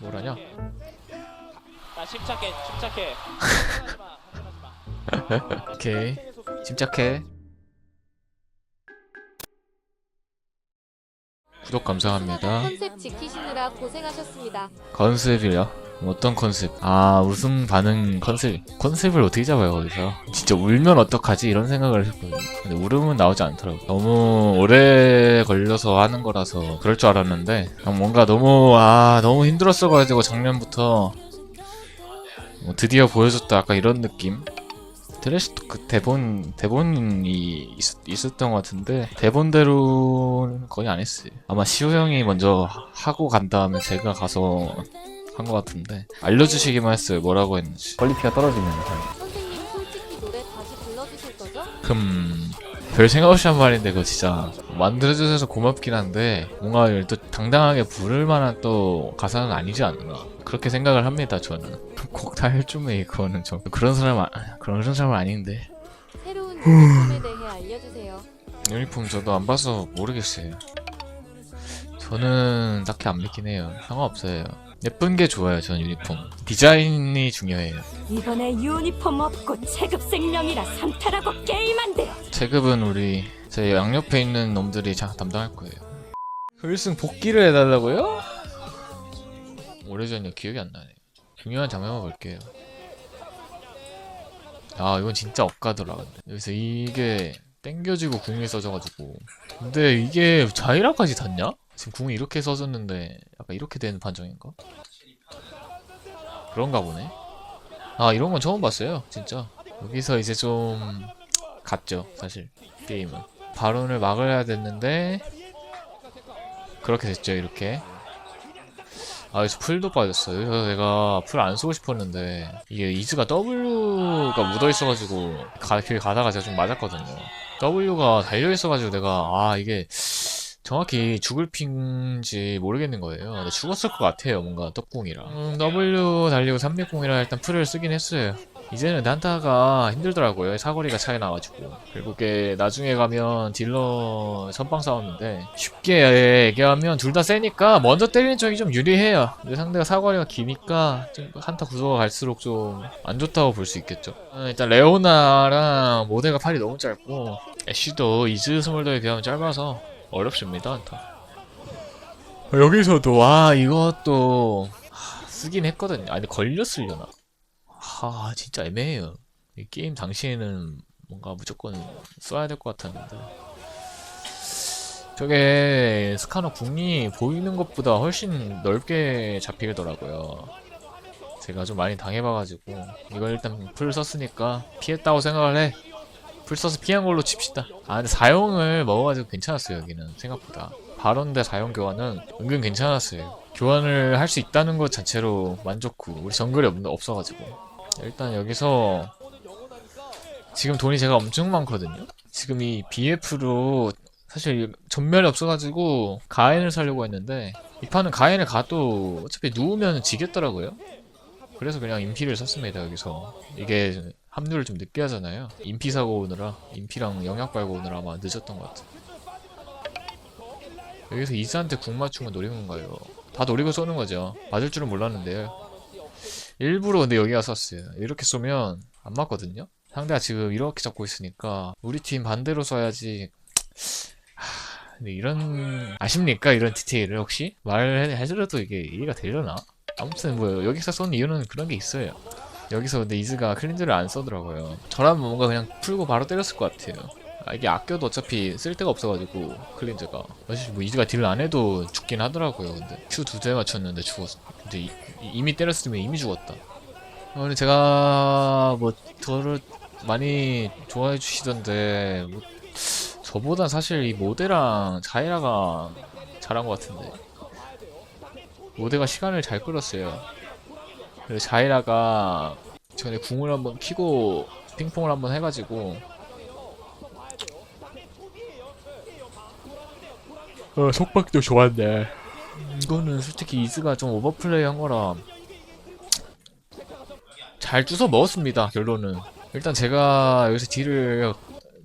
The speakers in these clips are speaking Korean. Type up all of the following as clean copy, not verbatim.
뭐라냐? 나 침착해. 오케이. 침착해. 구독 감사합니다. 컨셉 지키시느라 고생하셨습니다. 컨셉이요? 어떤 컨셉? 아, 웃음 반응 컨셉. 컨셉을 어떻게 잡아요, 거기서? 진짜 울면 어떡하지? 이런 생각을 했거든요. 근데 울음은 나오지 않더라고. 너무 오래 걸려서 하는 거라서 그럴 줄 알았는데, 뭔가 너무 힘들었어가지고 작년부터 드디어 보여줬다. 약간 이런 느낌? 드레시 토크 대본이 있었던 것 같은데 대본대로는 거의 안 했어요. 아마 시호 형이 먼저 하고 간 다음에 제가 가서 한 것 같은데 알려주시기만 했어요. 뭐라고 했는지. 퀄리티가 떨어지면 선생님 솔직히 노래 다시 불러주실 거죠? 별 생각 없이 한 말인데 그거 진짜 만들어주셔서 고맙긴 한데 뭔가 또 당당하게 부를 만한 또 가사는 아니지 않나 그렇게 생각을 합니다. 저는 곡 다 할 줄에 그거는 좀 그런 사람은 아닌데. 새로운 유니폼에 대해 알려주세요. 유니폼 저도 안 봐서 모르겠어요. 저는 딱히 안 믿긴 해요. 상관없어요. 예쁜 게 좋아요. 전 유니폼 디자인이 중요해요. 이번에 유니폼 없고 체급 생명이라 삼탈하고 게임한대요. 체급은 제 양옆에 있는 놈들이 담당할 거예요. 필승 복귀를 해달라고요? 오래전이야. 기억이 안 나네. 중요한 장면만 볼게요. 아, 이건 진짜 억가더라. 근데 여기서 이게 땡겨지고 궁이 써져가지고. 근데 이게 자이라까지 닿냐? 지금 궁이 이렇게 써졌는데 약간 이렇게 되는 판정인가? 그런가 보네. 아, 이런 건 처음 봤어요. 진짜. 여기서 이제 좀 갔죠. 사실 게임은. 발언을 막아야 됐는데 그렇게 됐죠. 이렇게. 아, 여기서 풀도 빠졌어. 여기서 내가 풀 안 쓰고 싶었는데 이게 이즈가 W가 묻어있어가지고 길 가다가 제가 좀 맞았거든요. W가 달려있어가지고 내가 이게 정확히 죽을 핑인지 모르겠는 거예요. 근데 죽었을 것 같아요. 뭔가 떡궁이라. W 달리고 360이라 일단 풀을 쓰긴 했어요. 이제는 난타가 힘들더라고요. 사거리가 차이 나가지고. 결국에 나중에 가면 딜러 선빵 싸웠는데 쉽게 얘기하면 둘 다 세니까 먼저 때리는 쪽이 좀 유리해요. 근데 상대가 사거리가 기니까 좀 한타 구도가 갈수록 좀 안 좋다고 볼 수 있겠죠. 일단 레오나랑 모델가 팔이 너무 짧고 애쉬도 이즈 스몰더에 비하면 짧아서 어렵습니다. 한타. 여기서도 이것도 쓰긴 했거든요. 아니 걸렸으려나? 진짜 애매해요. 이 게임 당시에는 뭔가 무조건 써야 될 것 같았는데. 저게 스카너 궁이 보이는 것보다 훨씬 넓게 잡히더라고요. 제가 좀 많이 당해봐가지고 이걸 일단 풀 썼으니까 피했다고 생각을 해. 풀 써서 피한 걸로 칩시다. 근데 사용을 먹어가지고 괜찮았어요. 여기는 생각보다 발언 대 사용 교환은 은근 괜찮았어요. 교환을 할 수 있다는 것 자체로 만족후. 우리 정글이 없어가지고 일단 여기서 지금 돈이 제가 엄청 많거든요. 지금 이 BF로 사실 전멸이 없어가지고 가엔을 사려고 했는데 이 판은 가엔을 가도 어차피 누우면 지겠더라고요. 그래서 그냥 인피를 샀습니다. 여기서 이게 합류를 좀 늦게 하잖아요. 인피 사고 오느라 인피랑 영약 빨고 오느라 아마 늦었던 것 같아. 여기서 이즈한테 궁 맞춘 건 노린 건가요? 다 노리고 쏘는 거죠. 맞을 줄은 몰랐는데요. 일부러 근데 여기가 썼어요. 이렇게 쏘면 안 맞거든요. 상대가 지금 이렇게 잡고 있으니까 우리 팀 반대로 써야지. 근데 아십니까? 이런 디테일을 혹시? 말을 해줘도 이게 이해가 되려나? 아무튼 여기서 쏜 이유는 그런 게 있어요. 여기서 근데 이즈가 클린저를 안 써더라고요. 저라면 뭔가 그냥 풀고 바로 때렸을 것 같아요. 이게 아껴도 어차피 쓸 데가 없어가지고 클린저가 사실 이즈가 딜을 안 해도 죽긴 하더라고요. 근데 Q 2대 맞췄는데 죽었어. 근데 이미 때렸으면 이미 죽었다. 근데 제가 저를 많이 좋아해 주시던데 저보단 사실 이 모데랑 자이라가 잘한 것 같은데 모데가 시간을 잘 끌었어요. 그리고 자이라가 전에 궁을 한번 키고 핑퐁을 한번 해가지고 속박도 좋았네. 이거는 솔직히 이즈가 좀 오버플레이 한 거라 잘 주워 먹었습니다. 결론은 일단 제가 여기서 딜을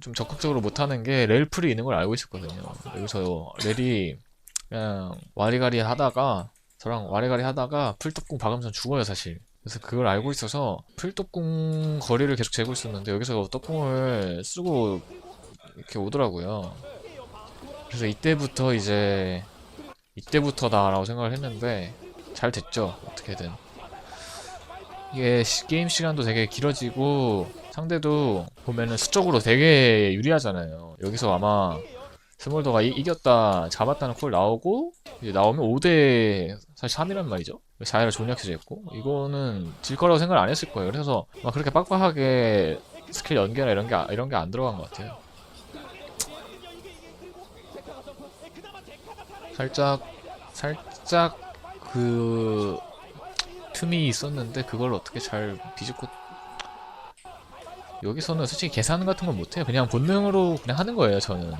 좀 적극적으로 못하는 게 렐풀이 있는 걸 알고 있었거든요. 여기서 렐이 그냥 와리가리 하다가 저랑 와리가리 하다가 풀떡궁 박으면 전 죽어요 사실. 그래서 그걸 알고 있어서 풀떡궁 거리를 계속 재고 있었는데 여기서 떡궁을 쓰고 이렇게 오더라고요. 그래서 이때부터다라고 생각을 했는데 잘 됐죠. 어떻게든 이게 게임 시간도 되게 길어지고 상대도 보면은 수적으로 되게 유리하잖아요. 여기서 아마 스몰더가 이겼다 잡았다는 콜 나오고 이제 나오면 5대 사실 3이란 말이죠. 자이라 존약해져 있고 이거는 질 거라고 생각을 안 했을 거예요. 그래서 막 그렇게 빡빡하게 스킬 연계나 이런 게 안 들어간 것 같아요. 살짝 그 틈이 있었는데 그걸 어떻게 잘 비집고 여기서는 솔직히 계산 같은 건 못해요. 그냥 본능으로 그냥 하는 거예요 저는.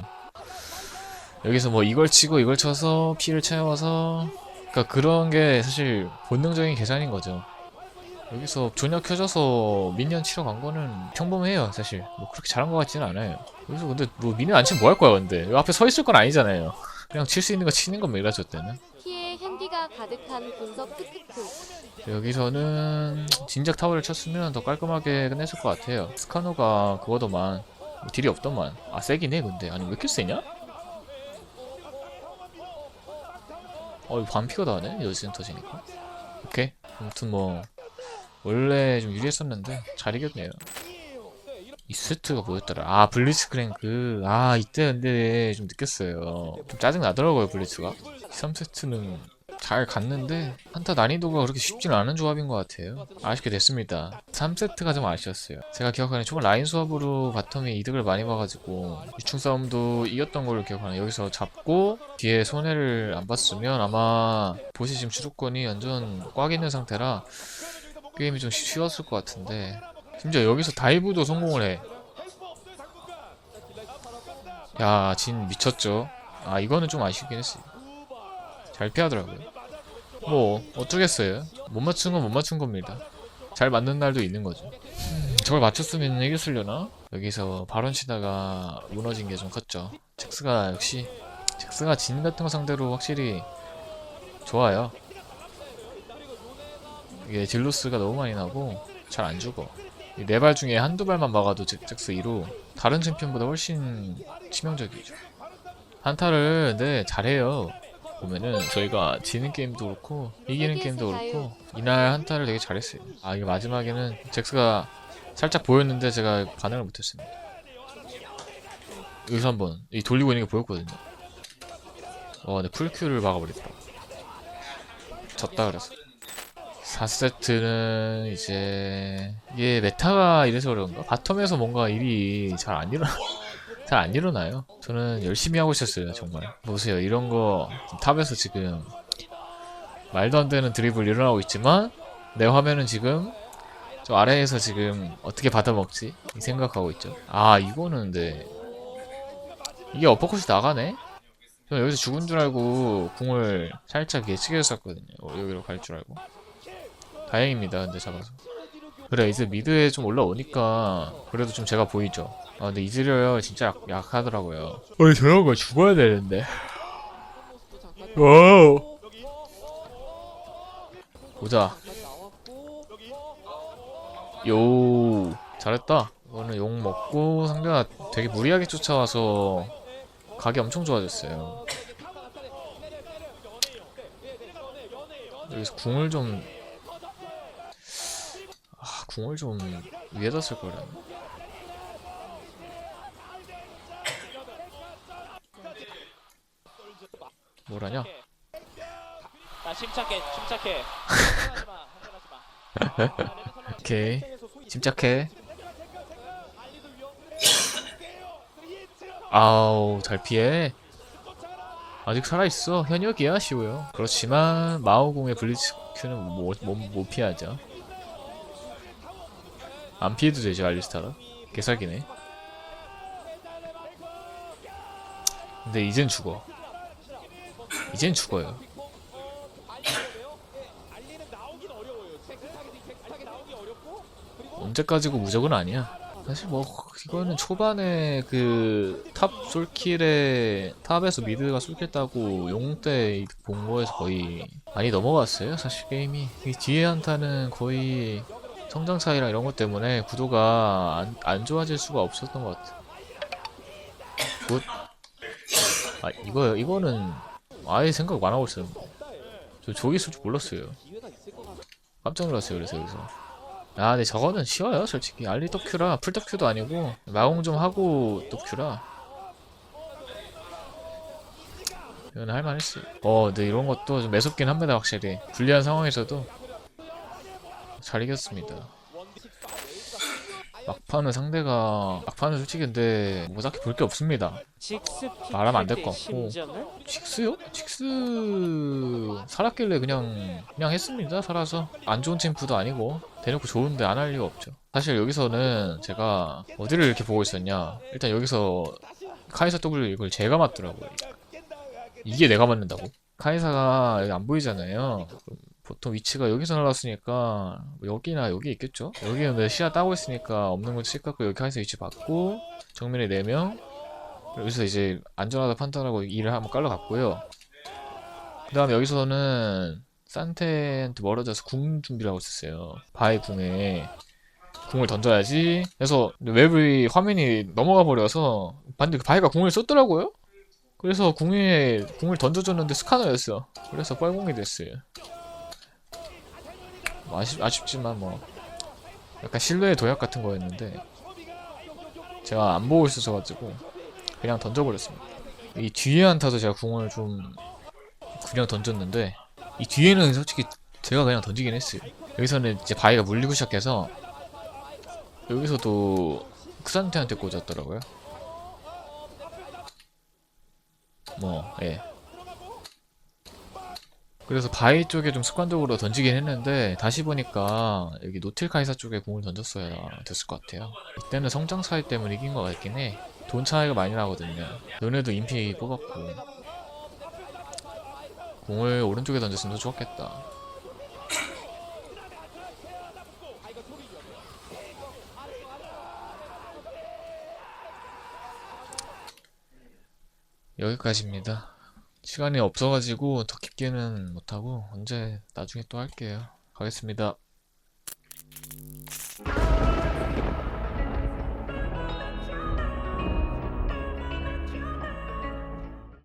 여기서 뭐 이걸 치고 이걸 쳐서 피를 채워서 그러니까 그런 게 사실 본능적인 계산인 거죠. 여기서 존약 켜져서 미니언 치러 간 거는 평범해요 사실. 뭐 그렇게 잘한 것 같지는 않아요. 여기서 근데 뭐 미니언 안 치면 뭐 할 거야 근데 여기 앞에 서 있을 건 아니잖아요. 그냥 칠 수 있는 거 치는 겁니다 이라저 때는. 피에 핸디가 가득한 분석 크크크. 여기서는 진작 타워를 쳤으면 더 깔끔하게 끝냈을 것 같아요. 스카노가 그거더만 뭐 딜이 없더만. 아 세긴 해 근데. 아니 왜 이렇게 세냐? 이거 반피가 나네 여지는 터지니까. 오케이. 아무튼 뭐 원래 좀 유리했었는데 잘 이겼네요. 이 세트가 뭐였더라? 아 블리츠크랭크. 아 이때 근데 좀 느꼈어요. 좀 짜증 나더라고요 블리츠가. 3세트는 잘 갔는데 한타 난이도가 그렇게 쉽지는 않은 조합인 것 같아요. 아쉽게 됐습니다. 3세트가 좀 아쉬웠어요. 제가 기억하는 초반 라인 수업으로 바텀이 이득을 많이 봐가지고 유충 싸움도 이겼던 걸로 기억하는. 여기서 잡고 뒤에 손해를 안 봤으면 아마 보시 지금 주도권이 완전 꽉 있는 상태라 게임이 좀 쉬웠을 것 같은데 심지어 여기서 다이브도 성공을 해. 야, 진 미쳤죠. 아 이거는 좀 아쉽긴 했어요. 잘 피하더라고요. 뭐 어쩌겠어요. 못 맞춘 건 못 맞춘 겁니다. 잘 맞는 날도 있는 거죠. 저걸 맞췄으면 이겼으려나? 여기서 바론 치다가 무너진 게 좀 컸죠. 잭스가 역시 잭스가 진 같은 거 상대로 확실히 좋아요. 이게 딜로스가 너무 많이 나고 잘 안 죽어. 네 발 중에 한두 발만 막아도 잭스 2로 다른 챔피언보다 훨씬 치명적이죠. 한타를 네 잘해요. 보면은 저희가 지는 게임도 그렇고 이기는 게임도 그렇고 이날 한타를 되게 잘했어요. 아 이게 마지막에는 잭스가 살짝 보였는데 제가 반응을 못했습니다. 여기서 한번 이 돌리고 있는 게 보였거든요. 근데 풀큐를 막아버렸다. 졌다 그래서 4세트는 이제 이게 메타가 이래서 그런가? 바텀에서 뭔가 일이 잘 안 일어나요. 저는 열심히 하고 있었어요 정말. 보세요 이런 거 탑에서 지금 말도 안 되는 드리블 일어나고 있지만 내 화면은 지금 저 아래에서 지금 어떻게 받아먹지? 이 생각하고 있죠. 아 이거는 근데 이게 어퍼컷이 나가네? 저는 여기서 죽은 줄 알고 궁을 살짝 예측했었거든요. 여기로 갈 줄 알고. 다행입니다 근데 잡아서. 그래 이제 미드에 좀 올라오니까 그래도 좀 제가 보이죠. 근데 이즈리얼 진짜 약하더라고요. 저런 거 죽어야 되는데. 와우. 보자. 요 잘했다. 이거는 욕 먹고 상대가 되게 무리하게 쫓아와서 각이 엄청 좋아졌어요. 여기서 궁을 좀 위에다 쓸 거라네. 뭐라냐? 나 침착해. 오케이 침착해. 아우 잘 피해. 아직 살아있어. 현역이야 쉬워요. 그렇지만 마오공의 블리츠큐는 못 피하죠. 안 피해도 되죠 알리스타라. 개사기네. 근데 이젠 죽어요. 언제까지고 무적은 아니야. 사실 뭐 이거는 초반에 그 탑 솔킬에 탑에서 미드가 솔킬 따고 용 때 본 거에서 거의 많이 넘어갔어요. 사실 게임이 이 뒤에 한타는 거의 성장 차이랑 이런 것 때문에 구도가 안 좋아질 수가 없었던 것 같아. 굿. 아 이거는 아예 생각 안 하고 있었는데 저 저기 있을 줄 몰랐어요. 깜짝 놀랐어요. 그래서 여기서 아 근데 저거는 쉬워요 솔직히. 알리 더큐라 풀 더큐도 아니고 마공 좀 하고 더큐라 이건 할만했어요. 근데 이런 것도 좀 매섭긴 합니다. 확실히 불리한 상황에서도 잘 이겼습니다. 막판은 솔직히 근데 뭐 딱히 볼 게 없습니다. 말하면 안 될 것 같고. 직스요? 직스 살았길래 그냥 했습니다. 살아서 안 좋은 챔프도 아니고 대놓고 좋은데 안 할 리가 없죠. 사실 여기서는 제가 어디를 이렇게 보고 있었냐, 일단 여기서 카이사 W 이걸 제가 맞더라고요. 이게 내가 맞는다고? 카이사가 여기 안 보이잖아요. 보통 위치가 여기서 날랐으니까 뭐 여기나 여기 있겠죠? 여기는 내 시야 따고 있으니까 없는 건 칠깎고 여기 카이사 위치 받고 정면에 4명 여기서 이제 안전하다 판단하고 일을 한번 깔러갔고요. 그 다음에 여기서는 산테한테 멀어져서 궁 준비를 하고 있었어요. 바위 궁에 궁을 던져야지 해서 웹의 화면이 넘어가 버려서 반대 바위가 궁을 썼더라고요. 그래서 궁을 던져줬는데 스카너였어. 그래서 뻘궁이 됐어요. 뭐 아쉽지만 뭐 약간 실루엣 도약 같은 거였는데 제가 안 보고 있어서가지고 그냥 던져버렸습니다. 이 뒤에 한타도 제가 궁을 좀 그냥 던졌는데 이 뒤에는 솔직히 제가 그냥 던지긴 했어요. 여기서는 이제 바위가 물리고 시작해서 여기서도 크산테한테 꽂았더라고요. 예. 그래서 바위 쪽에 좀 습관적으로 던지긴 했는데 다시 보니까 여기 노틸 카이사 쪽에 공을 던졌어야 됐을 것 같아요. 이때는 성장 차이 때문에 이긴 것 같긴 해. 돈 차이가 많이 나거든요. 너네도 인피 뽑았고 공을 오른쪽에 던졌으면 더 좋았겠다. 여기까지입니다. 시간이 없어가지고 더 깊게는 못하고 언제 나중에 또 할게요. 가겠습니다.